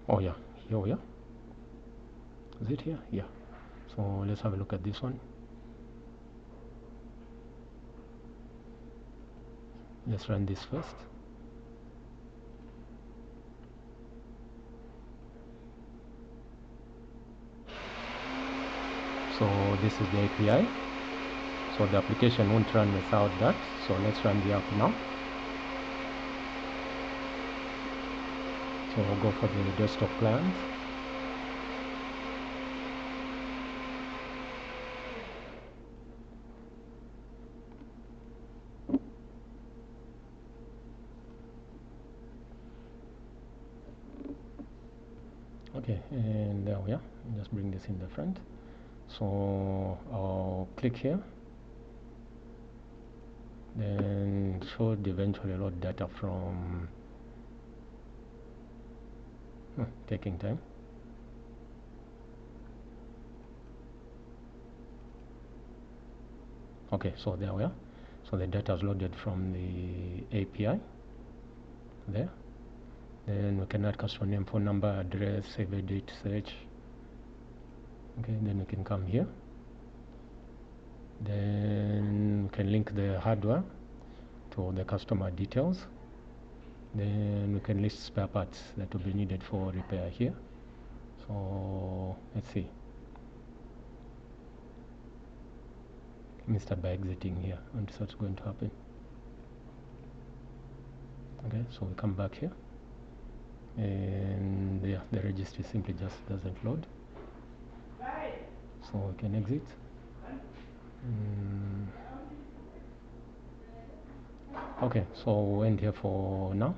Oh yeah, here we are. Is it here? Yeah. So let's have a look at this one. Let's run this first. So this is the API. So the application won't run without that. So let's run the app now. So we'll go for the desktop client. Okay, and there we are. Just bring this in the front. So I'll click here. Then it should eventually load data from taking time. Okay, so there we are. So the data is loaded from the API there. Then we can add customer name, phone number, address, save edit, search. Okay, then we can come here. Then we can link the hardware to the customer details. Then we can list spare parts that will be needed for repair here. So let's see. Let me start by exiting here and see what's going to happen. Okay, so we come back here, and yeah, the registry simply just doesn't load. So we can exit. Okay, so we'll end here for now.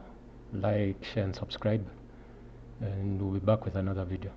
Like, share and subscribe, and we'll be back with another video.